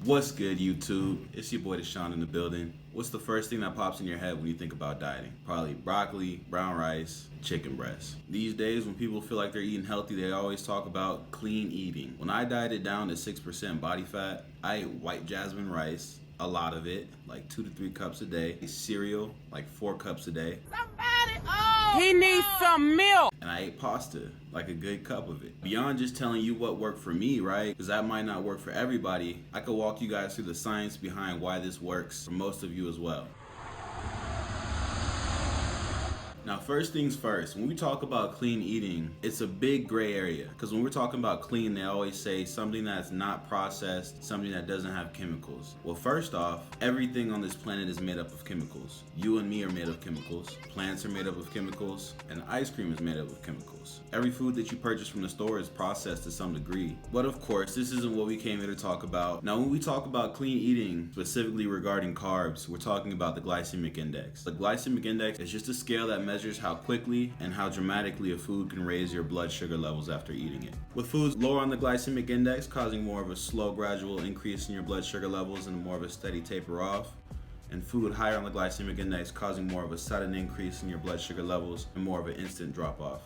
What's good, YouTube? It's your boy Deshaun in the building. What's the first thing that pops in your head when you think about dieting? Probably broccoli, brown rice, chicken breast. These days, when people feel like they're eating healthy, they always talk about clean eating. When I dieted down to 6% body fat, I ate white jasmine rice, a lot of it, like 2 to 3 cups a day. Cereal, like 4 cups a day. He needs some milk. And I ate pasta, like a good cup of it. Beyond just telling you what worked for me, right? Because that might not work for everybody. I could walk you guys through the science behind why this works for most of you as well. Now, first things first, when we talk about clean eating, it's a big gray area. Because when we're talking about clean, they always say something that's not processed, something that doesn't have chemicals. Well, first off, everything on this planet is made up of chemicals. You and me are made of chemicals. Plants are made up of chemicals. And ice cream is made up of chemicals. Every food that you purchase from the store is processed to some degree. But of course, this isn't what we came here to talk about. Now, when we talk about clean eating, specifically regarding carbs, we're talking about the glycemic index. The glycemic index is just a scale that measures how quickly and how dramatically a food can raise your blood sugar levels after eating it. With foods lower on the glycemic index causing more of a slow, gradual increase in your blood sugar levels and more of a steady taper off, and food higher on the glycemic index causing more of a sudden increase in your blood sugar levels and more of an instant drop off.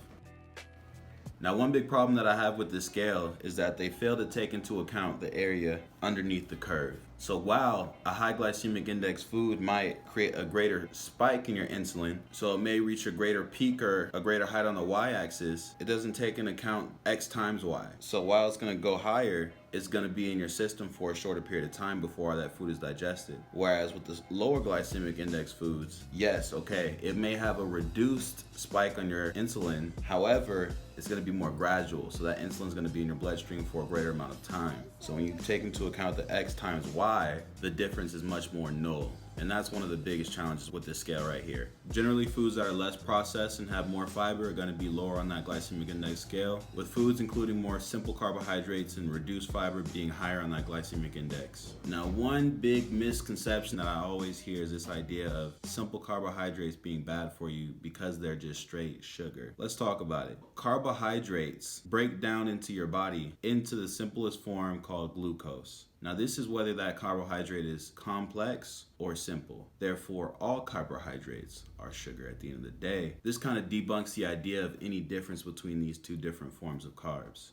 Now, one big problem that I have with this scale is that they fail to take into account the area underneath the curve. So while a high glycemic index food might create a greater spike in your insulin, so it may reach a greater peak or a greater height on the y-axis, it doesn't take into account x times y. So while it's going to go higher, it's going to be in your system for a shorter period of time before that food is digested. Whereas with the lower glycemic index foods, yes, okay, it may have a reduced spike on your insulin. However, it's going to be more gradual, so that insulin is going to be in your bloodstream for a greater amount of time. So when you take into account the x times y, the difference is much more null. And that's one of the biggest challenges with this scale right here. Generally, foods that are less processed and have more fiber are going to be lower on that glycemic index scale, with foods including more simple carbohydrates and reduced fiber being higher on that glycemic index. Now, one big misconception that I always hear is this idea of simple carbohydrates being bad for you because they're just straight sugar. Let's talk about it. Carbohydrates break down into your body into the simplest form called glucose. Now, this is whether that carbohydrate is complex or simple. Therefore, all carbohydrates are sugar at the end of the day. This kind of debunks the idea of any difference between these two different forms of carbs.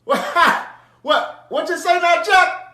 What you say now, Chuck?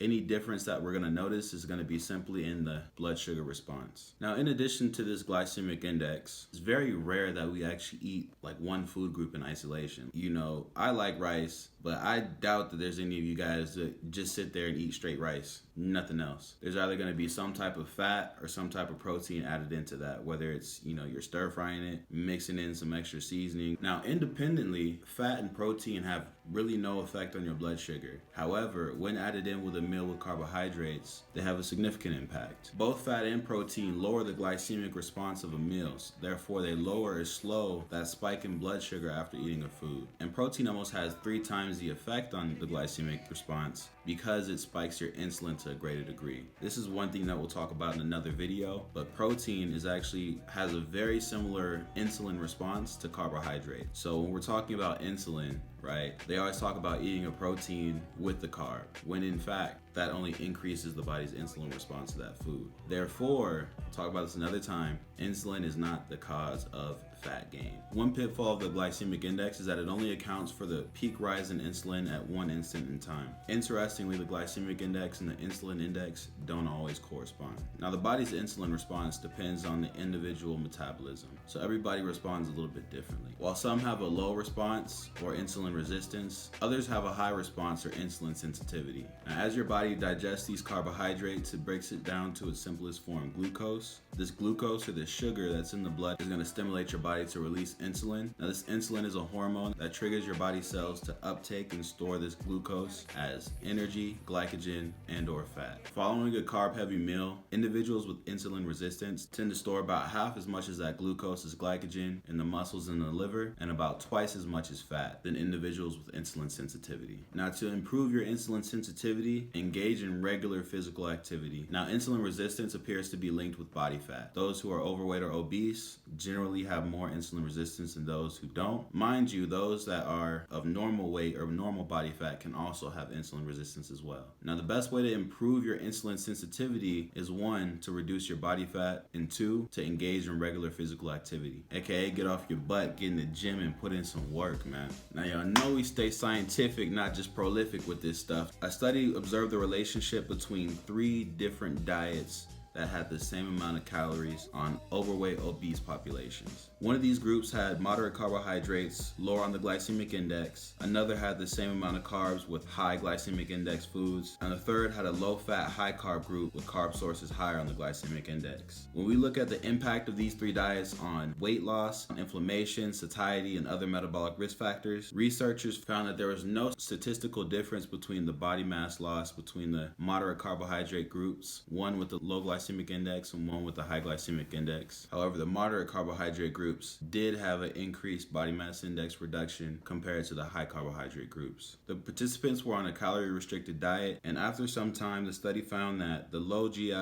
Any difference that we're going to notice is going to be simply in the blood sugar response. Now, in addition to this glycemic index, it's very rare that we actually eat like one food group in isolation. You know, I like rice, but I doubt that there's any of you guys that just sit there and eat straight rice, nothing else. There's either going to be some type of fat or some type of protein added into that, whether it's, you know, you're stir frying it, mixing in some extra seasoning. Now, independently, fat and protein have really no effect on your blood sugar. However, when added in with a meal with carbohydrates, they have a significant impact. Both fat and protein lower the glycemic response of a meal. Therefore, they lower or slow that spike in blood sugar after eating a food. And protein almost has 3 times the effect on the glycemic response because it spikes your insulin to a greater degree. This is one thing that we'll talk about in another video, but protein has a very similar insulin response to carbohydrate. So when we're talking about insulin, right, they always talk about eating a protein with the carb, when in fact, that only increases the body's insulin response to that food. Therefore, we'll talk about this another time, insulin is not the cause of fat gain. One pitfall of the glycemic index is that it only accounts for the peak rise in insulin at one instant in time. Interestingly, the glycemic index and the insulin index don't always correspond. Now, the body's insulin response depends on the individual metabolism, so everybody responds a little bit differently. While some have a low response or insulin resistance, others have a high response or insulin sensitivity. Now, as your body digests these carbohydrates, it breaks it down to its simplest form, glucose. This glucose, or this sugar that's in the blood, is going to stimulate your body to release insulin. Now, this insulin is a hormone that triggers your body cells to uptake and store this glucose as energy, glycogen, and/or fat. Following a carb-heavy meal, individuals with insulin resistance tend to store about half as much as that glucose as glycogen in the muscles in the liver, and about twice as much as fat than individuals with insulin sensitivity. Now, to improve your insulin sensitivity, engage in regular physical activity. Now, insulin resistance appears to be linked with body fat. Those who are overweight or obese generally have more insulin resistance than those who don't. Mind you, those that are of normal weight or normal body fat can also have insulin resistance as well. Now, the best way to improve your insulin sensitivity is 1, to reduce your body fat, and 2, to engage in regular physical activity, aka get off your butt, get in the gym, and put in some work, man. Now, y'all know we stay scientific, not just prolific with this stuff. A study observed the relationship between 3 different diets that had the same amount of calories on overweight obese populations. One of these groups had moderate carbohydrates, lower on the glycemic index. Another had the same amount of carbs with high glycemic index foods. And the third had a low fat, high carb group with carb sources higher on the glycemic index. When we look at the impact of these 3 diets on weight loss, inflammation, satiety, and other metabolic risk factors, researchers found that there was no statistical difference between the body mass loss between the moderate carbohydrate groups, one with the low glycemic index and one with a high glycemic index. However, the moderate carbohydrate groups did have an increased body mass index reduction compared to the high carbohydrate groups. The participants were on a calorie restricted diet, and after some time, the study found that the low GI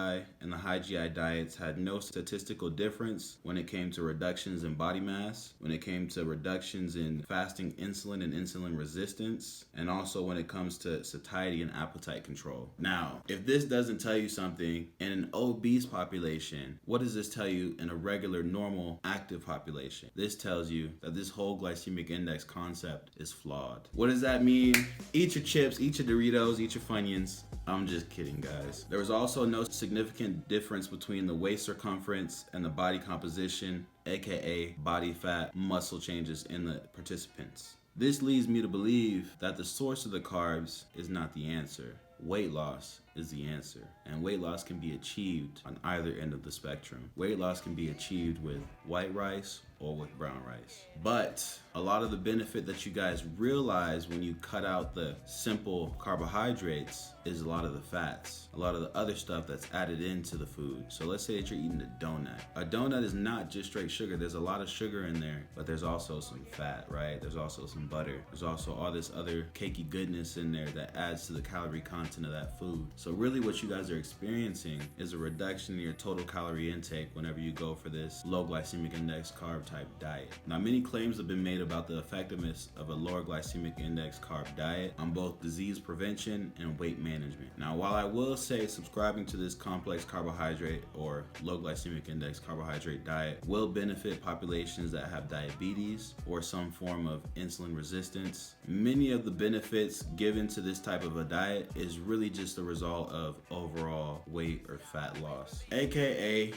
and the high GI diets had no statistical difference when it came to reductions in body mass, when it came to reductions in fasting insulin and insulin resistance, and also when it comes to satiety and appetite control. Now, if this doesn't tell you something, in an obese population, what does this tell you in a regular, normal, active population? This tells you that this whole glycemic index concept is flawed. What does that mean? Eat your chips, eat your Doritos, eat your Funyuns. I'm just kidding, guys. There was also no significant difference between the waist circumference and the body composition, aka body fat, muscle changes in the participants. This leads me to believe that the source of the carbs is not the answer. Weight loss is the answer, and weight loss can be achieved on either end of the spectrum. Weight loss can be achieved with white rice or with brown rice. But a lot of the benefit that you guys realize when you cut out the simple carbohydrates is a lot of the fats, a lot of the other stuff that's added into the food. So let's say that you're eating a donut. A donut is not just straight sugar. There's a lot of sugar in there, but there's also some fat, right? There's also some butter. There's also all this other cakey goodness in there that adds to the calorie content of that food. So really what you guys are experiencing is a reduction in your total calorie intake whenever you go for this low glycemic index carb type diet. Now, many claims have been made about the effectiveness of a lower glycemic index carb diet on both disease prevention and weight management. Now, while I will say subscribing to this complex carbohydrate or low glycemic index carbohydrate diet will benefit populations that have diabetes or some form of insulin resistance, many of the benefits given to this type of a diet is really just a result of overall weight or fat loss, aka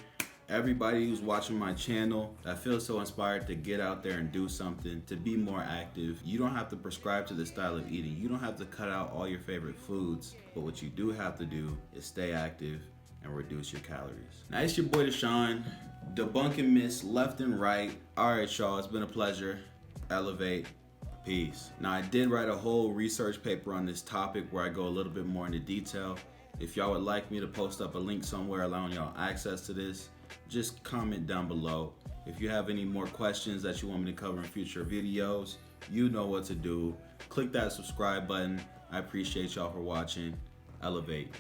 everybody who's watching my channel that feels so inspired to get out there and do something, to be more active. You don't have to prescribe to this style of eating. You don't have to cut out all your favorite foods, but what you do have to do is stay active and reduce your calories. Now, it's your boy Deshaun, debunking myths left and right. All right, y'all, it's been a pleasure. Elevate. Peace. Now, I did write a whole research paper on this topic where I go a little bit more into detail. If y'all would like me to post up a link somewhere allowing y'all access to this, just comment down below. If you have any more questions that you want me to cover in future videos, you know what to do. Click that subscribe button. I appreciate y'all for watching. Elevate.